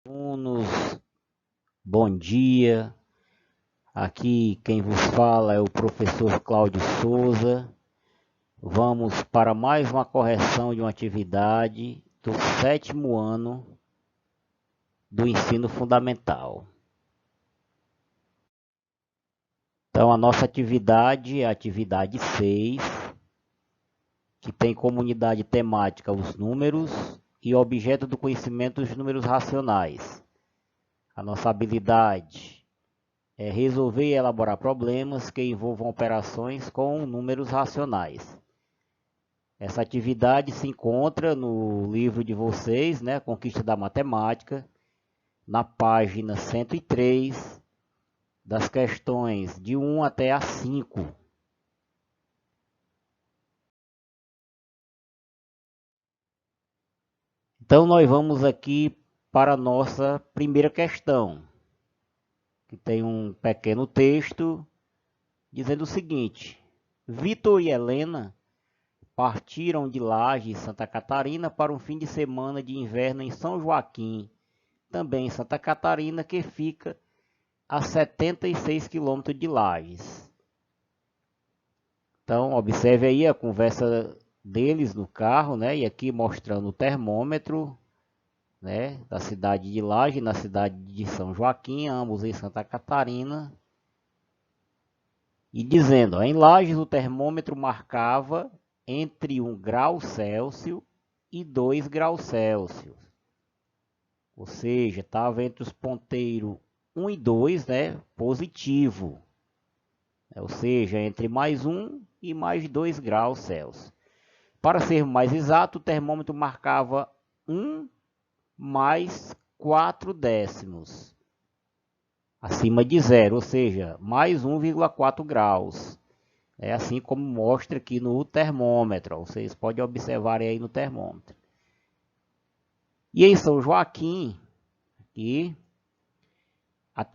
Alunos, bom dia. Aqui quem vos fala é o professor Cláudio Souza. Vamos para mais uma correção de uma atividade do sétimo ano do ensino fundamental. Então, a nossa atividade é a atividade 6, que tem como unidade temática os números e objeto do conhecimento os números racionais. A nossa habilidade é resolver e elaborar problemas que envolvam operações com números racionais. Essa atividade se encontra no livro de vocês, né, Conquista da Matemática, na página 103, das questões de 1 até a 5. Então, nós vamos aqui para a nossa primeira questão, que tem um pequeno texto dizendo o seguinte: Vitor e Helena partiram de Lages, Santa Catarina, para um fim de semana de inverno em São Joaquim, também em Santa Catarina, que fica a 76 quilômetros de Lages. Então, observe aí a conversa deles no carro, né? E aqui mostrando o termômetro, né? Da cidade de Lages, na cidade de São Joaquim, ambos em Santa Catarina. E dizendo, ó, em Lages o termômetro marcava entre 1 grau Celsius e 2 graus Celsius. Ou seja, estava entre os ponteiros 1 e 2, né, positivo. Ou seja, entre mais 1 e mais 2 graus Celsius. Para ser mais exato, o termômetro marcava 1 mais 4 décimos. Acima de zero, ou seja, mais 1,4 graus. É assim como mostra aqui no termômetro. Vocês podem observar aí no termômetro. E em São Joaquim, aqui,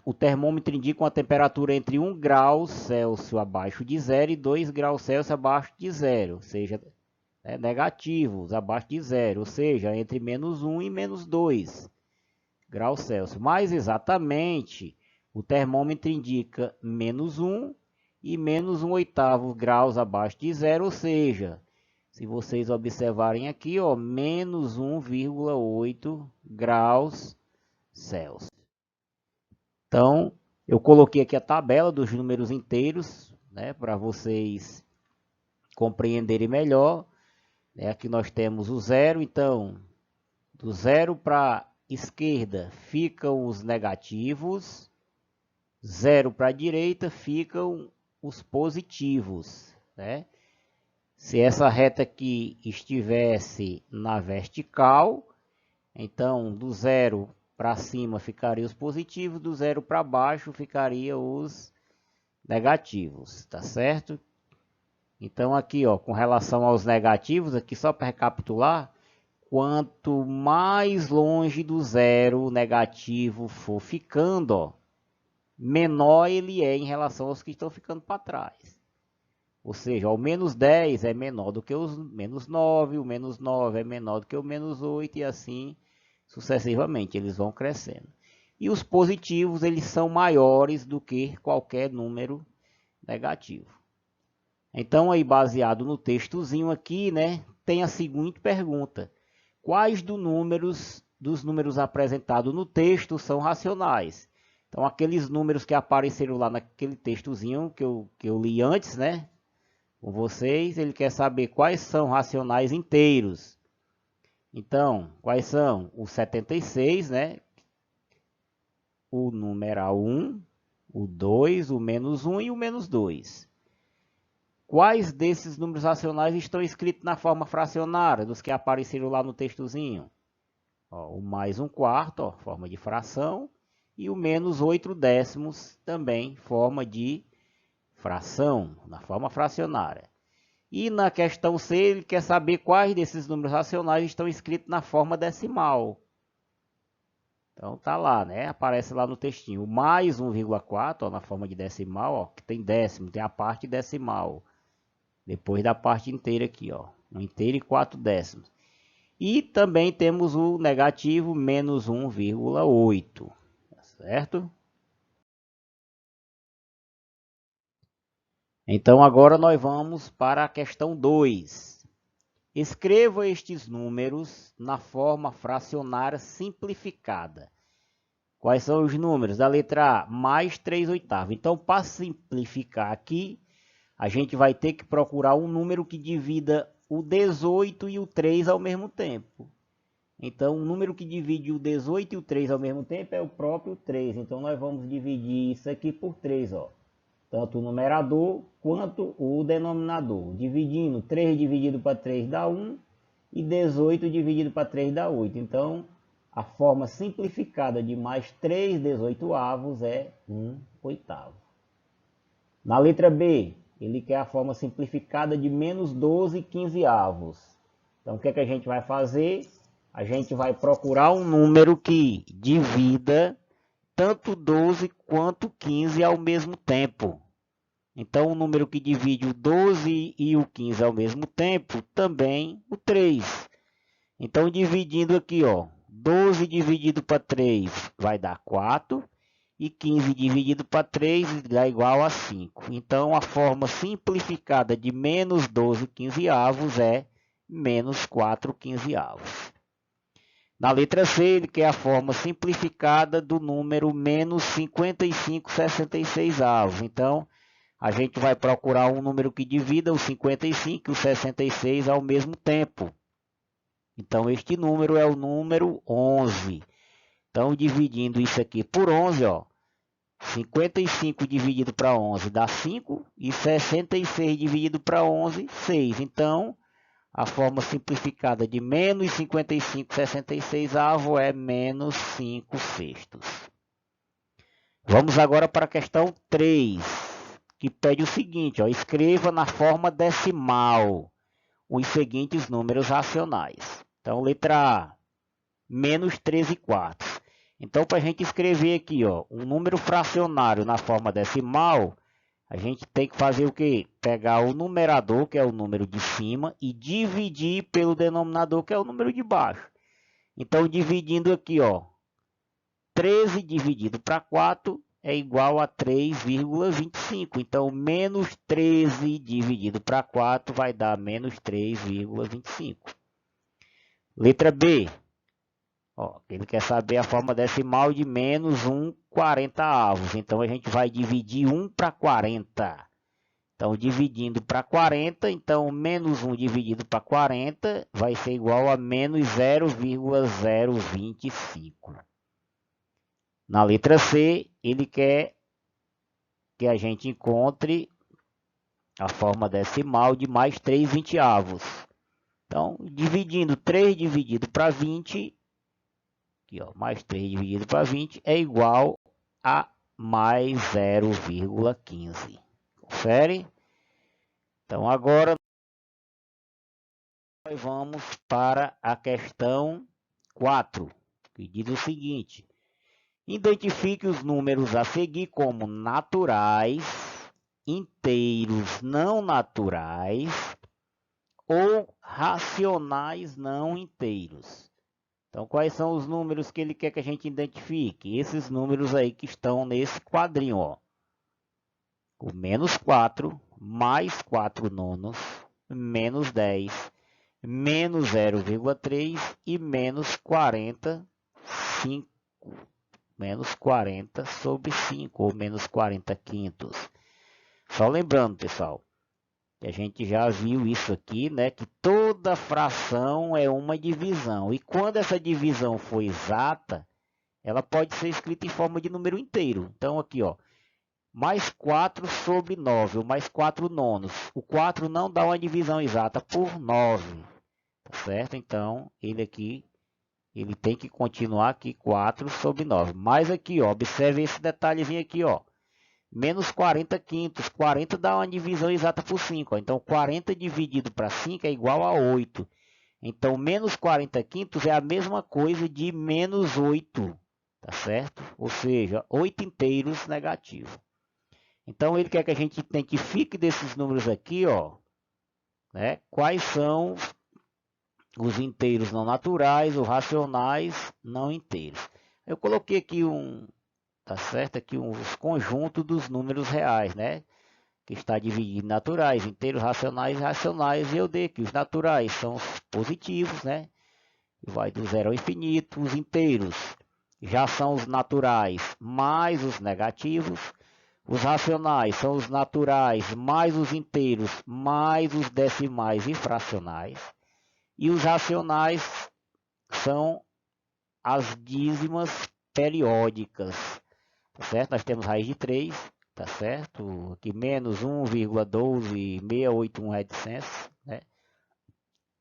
o termômetro indica uma temperatura entre 1 grau Celsius abaixo de zero e 2 graus Celsius abaixo de zero. Ou seja, negativos abaixo de zero. Ou seja, entre menos 1 e menos 2 graus Celsius. Mais exatamente, o termômetro indica menos 1 e menos 1/8 graus abaixo de zero, ou seja, se vocês observarem aqui, ó, menos 1,8 graus Celsius. Então, eu coloquei aqui a tabela dos números inteiros, né, para vocês compreenderem melhor. Aqui nós temos o zero, então, do zero para esquerda ficam os negativos, 0 para a direita ficam os positivos, né? Se essa reta aqui estivesse na vertical, então do 0 para cima ficaria os positivos, do 0 para baixo ficaria os negativos, tá certo? Então aqui, ó, com relação aos negativos, aqui só para recapitular, quanto mais longe do zero o negativo for ficando, ó, menor ele é em relação aos que estão ficando para trás. Ou seja, o menos 10 é menor do que os menos 9, o menos 9 é menor do que o menos 8 e assim sucessivamente, eles vão crescendo. E os positivos, eles são maiores do que qualquer número negativo. Então, aí baseado no textozinho aqui, né, tem a seguinte pergunta: quais dos números apresentados no texto são racionais? Então, aqueles números que apareceram lá naquele textozinho que eu li antes, né, com vocês, ele quer saber quais são racionais inteiros. Então, quais são? O 76, né, o numeral 1, o 2, o menos 1 e o menos 2. Quais desses números racionais estão escritos na forma fracionária, dos que apareceram lá no textozinho? Ó, o mais 1/4, ó, forma de fração, e o menos 8 décimos, também forma de fração, na forma fracionária. E na questão C, ele quer saber quais desses números racionais estão escritos na forma decimal. Então tá lá, né? Aparece lá no textinho. O mais 1,4, ó, na forma de decimal, ó, que tem décimo, tem a parte decimal. Depois da parte inteira aqui, ó. 1 inteiro e 4 décimos. E também temos o negativo menos 1,8, certo? Então agora nós vamos para a questão 2. Escreva estes números na forma fracionária simplificada. Quais são os números? Da letra A, mais 3/8. Então, para simplificar aqui, a gente vai ter que procurar um número que divida o 18 e o 3 ao mesmo tempo. Então, um número que divide o 18 e o 3 ao mesmo tempo é o próprio 3. Então, nós vamos dividir isso aqui por 3, ó. Tanto o numerador quanto o denominador. Dividindo, 3 dividido para 3 dá 1 e 18 dividido para 3 dá 8. Então, a forma simplificada de mais 3/18 é 1/8. Na letra B, ele quer a forma simplificada de menos 12/15. Então, o que é que a gente vai fazer? A gente vai procurar um número que divida tanto 12 quanto 15 ao mesmo tempo. Então, o número que divide o 12 e o 15 ao mesmo tempo, também o 3. Então, dividindo aqui, ó, 12 dividido para 3 vai dar 4. E 15 dividido para 3 dá igual a 5. Então, a forma simplificada de menos 12/15 é menos 4/15. Na letra C, ele quer a forma simplificada do número menos 55/66. Então, a gente vai procurar um número que divida o 55 e o 66 ao mesmo tempo. Então, este número é o número 11. Então, dividindo isso aqui por 11, ó, 55 dividido para 11 dá 5 e 66 dividido para 11, 6. Então, a forma simplificada de menos 55/66 é menos 5/6. Vamos agora para a questão 3, que pede o seguinte, ó, escreva na forma decimal os seguintes números racionais. Então, letra A, menos 13/4. Então, para a gente escrever aqui, ó, um número fracionário na forma decimal, a gente tem que fazer o quê? Pegar o numerador, que é o número de cima, e dividir pelo denominador, que é o número de baixo. Então, dividindo aqui, ó, 13 dividido para 4 é igual a 3,25. Então, menos 13 dividido para 4 vai dar menos 3,25. Letra B. Ó, ele quer saber a forma decimal de menos 1/40. Então, a gente vai dividir 1 para 40. Então, dividindo para 40, então, menos 1 dividido para 40 vai ser igual a menos 0,025. Na letra C, ele quer que a gente encontre a forma decimal de mais 3/20. Então, dividindo 3 dividido para 20, aqui, ó, mais 3 dividido para 20 é igual a mais 0,15. Confere? Então, agora nós vamos para a questão 4, que diz o seguinte: identifique os números a seguir como naturais, inteiros não naturais ou racionais não inteiros. Então, quais são os números que ele quer que a gente identifique? Esses números aí que estão nesse quadrinho, ó. O menos 4, mais 4 nonos, menos 10, menos 0,3 e menos 40, 5. Menos 40 sobre 5, ou menos 40 quintos. Só lembrando, pessoal, que a gente já viu isso aqui, né? Que toda fração é uma divisão. E quando essa divisão for exata, ela pode ser escrita em forma de número inteiro. Então, aqui, ó, mais 4 sobre 9, ou mais 4 nonos. O 4 não dá uma divisão exata por 9, tá certo? Então, ele tem que continuar aqui 4 sobre 9. Mas aqui, ó, observe esse detalhezinho aqui, ó. Menos 40 quintos. 40 dá uma divisão exata por 5. Ó. Então, 40 dividido para 5 é igual a 8. Então, menos 40 quintos é a mesma coisa de menos 8. Tá certo? Ou seja, 8 inteiros negativos. Então, ele quer que a gente identifique desses números aqui, ó, né? Quais são os inteiros não naturais, os racionais não inteiros. Eu coloquei aqui tá certo? Aqui os conjuntos dos números reais, né? Que está dividido em naturais, inteiros, racionais e irracionais. E eu dei aqui, os naturais são os positivos, né? Vai do zero ao infinito. Os inteiros já são os naturais mais os negativos. Os racionais são os naturais mais os inteiros mais os decimais e fracionais. E os racionais são as dízimas periódicas, tá certo? Nós temos raiz de 3, tá certo? Aqui menos 1,12681 né?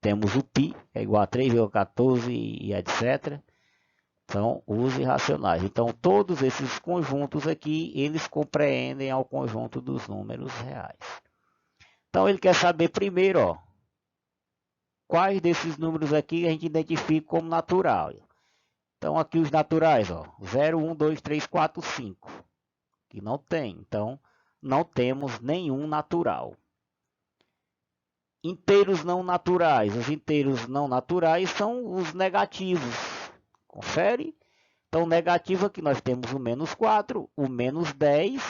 Temos o π, é igual a 3,14 e etc. São os irracionais. Então, todos esses conjuntos aqui, eles compreendem ao conjunto dos números reais. Então, ele quer saber primeiro, ó, quais desses números aqui a gente identifica como natural. Então, aqui os naturais, ó, 0, 1, 2, 3, 4, 5. Que não tem. Então, não temos nenhum natural. Inteiros não naturais. Os inteiros não naturais são os negativos. Confere? Então, negativo aqui nós temos o menos 4, o menos 10.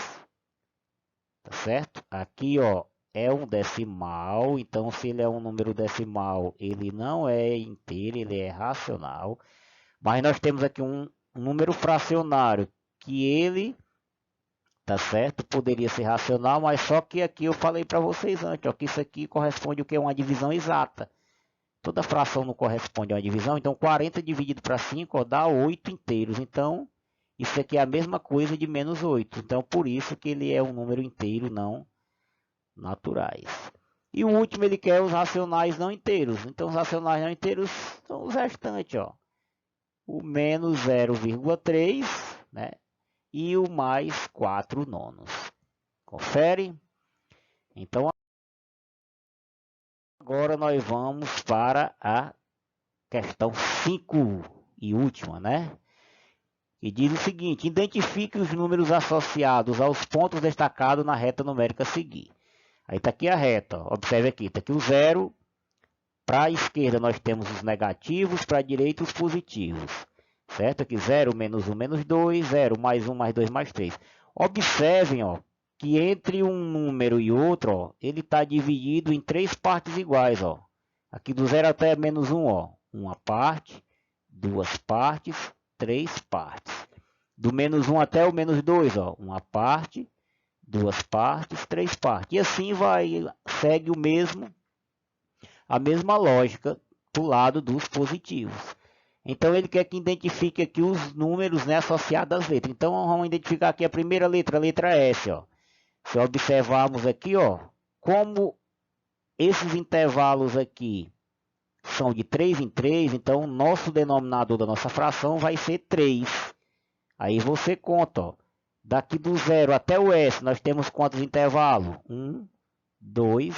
Tá certo? Aqui, ó, é um decimal. Então, se ele é um número decimal, ele não é inteiro, ele é racional. Mas nós temos aqui um número fracionário, que ele, tá certo? Poderia ser racional, mas só que aqui eu falei para vocês antes, ó, que isso aqui corresponde ao que é uma divisão exata. Toda fração não corresponde a uma divisão, então 40 dividido para 5 ó, dá 8 inteiros. Então, isso aqui é a mesma coisa de menos 8. Então, por isso que ele é um número inteiro, não naturais. E o último ele quer os racionais não inteiros. Então, os racionais não inteiros são os restantes, ó. O menos 0,3, né? E o mais 4 nonos. Confere? Então, agora nós vamos para a questão 5 e última, né? E diz o seguinte: identifique os números associados aos pontos destacados na reta numérica a seguir. Aí está aqui a reta, ó. Observe aqui, está aqui o zero. Para a esquerda nós temos os negativos, para a direita os positivos. Certo? Aqui 0, menos 1, menos 2, 0, mais 1, mais 2, mais 3. Observem, ó, que entre um número e outro, ó, ele está dividido em 3 partes iguais. Ó. Aqui do 0 até menos 1, ó, uma parte, 2 partes, 3 partes. Do menos 1 até o menos 2, ó, uma parte, 2 partes, 3 partes. E assim vai, segue a mesma lógica do lado dos positivos. Então, ele quer que identifique aqui os números, né, associados às letras. Então, vamos identificar aqui a primeira letra, a letra S. Ó. Se observarmos aqui, ó, como esses intervalos aqui são de 3 em 3, então o nosso denominador da nossa fração vai ser 3. Aí você conta, ó, daqui do 0 até o S, nós temos quantos intervalos? 1, 2,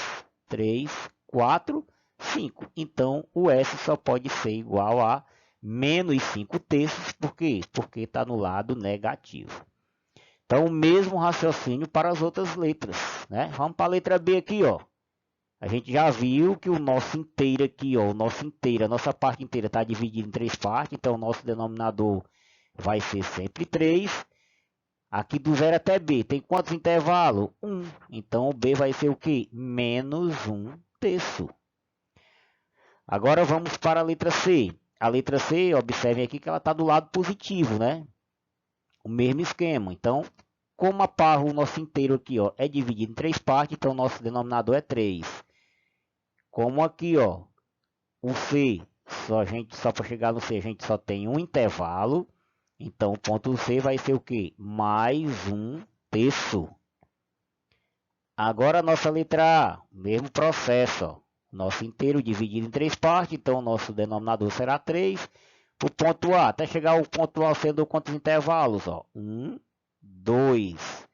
3, 4, 5. Então, o S só pode ser igual a menos 5 terços, por quê? Porque está no lado negativo. Então, o mesmo raciocínio para as outras letras, né? Vamos para a letra B aqui, ó. A gente já viu que o nosso inteiro aqui, ó, a nossa parte inteira está dividida em 3 partes, então o nosso denominador vai ser sempre 3. Aqui do 0 até B, tem quantos intervalos? 1. Então, o B vai ser o quê? Menos 1 terço. Agora, vamos para a letra C. A letra C, observem aqui que ela está do lado positivo, né? O mesmo esquema. Então, como o nosso inteiro aqui, ó, é dividido em 3 partes, então o nosso denominador é 3. Como aqui, ó, o C, só para chegar no C, a gente só tem um intervalo. Então, o ponto C vai ser o quê? Mais 1 terço. Agora, a nossa letra A, mesmo processo, ó. Nosso inteiro dividido em 3 partes, então o nosso denominador será 3. O ponto A, até chegar ao ponto A, sendo quantos intervalos? Ó? 1, 2.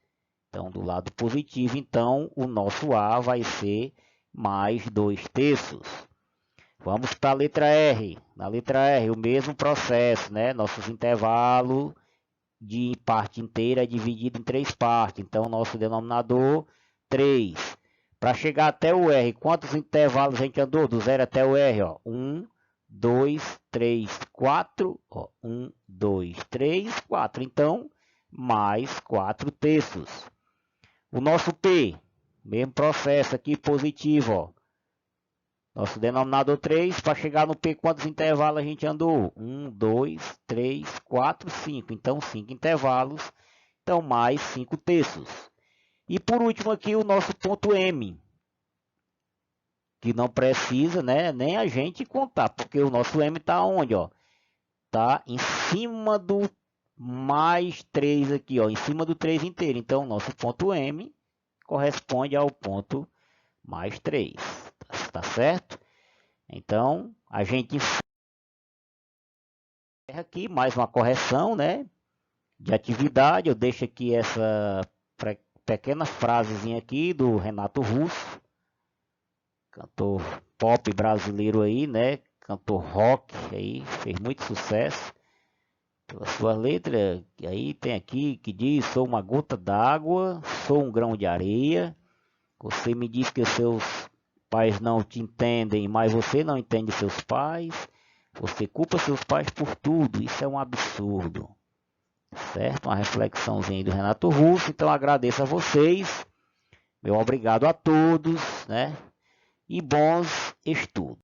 Então, do lado positivo, então, o nosso A vai ser mais 2 terços. Vamos para a letra R. Na letra R, o mesmo processo, né? Nossos intervalos de parte inteira é dividido em 3 partes. Então, nosso denominador, 3. Para chegar até o R, quantos intervalos a gente andou? Do 0 até o R, ó. 1, 2, 3, 4. 1, 2, 3, 4. Então, mais 4 terços. O nosso P, mesmo processo aqui positivo, ó. Nosso denominador 3, para chegar no P, quantos intervalos a gente andou? 1, 2, 3, 4, 5. Então, 5 intervalos. Então, mais 5 terços. E por último aqui, o nosso ponto M, que não precisa, né, nem a gente contar, porque o nosso M está onde? Está em cima do mais 3 aqui, ó, em cima do 3 inteiro. Então, o nosso ponto M corresponde ao ponto mais 3. Tá certo? Então, a gente encerra aqui mais uma correção, né, de atividade. Eu deixo aqui essa pequena frasezinha aqui do Renato Russo, cantor pop brasileiro aí, né, cantor rock aí, fez muito sucesso pela sua letra. Aí tem aqui que diz: sou uma gota d'água, sou um grão de areia. Você me diz que os seus pais não te entendem, mas você não entende seus pais. Você culpa seus pais por tudo. Isso é um absurdo. Certo? Uma reflexãozinha do Renato Russo. Então agradeço a vocês. Meu obrigado a todos, né? E bons estudos.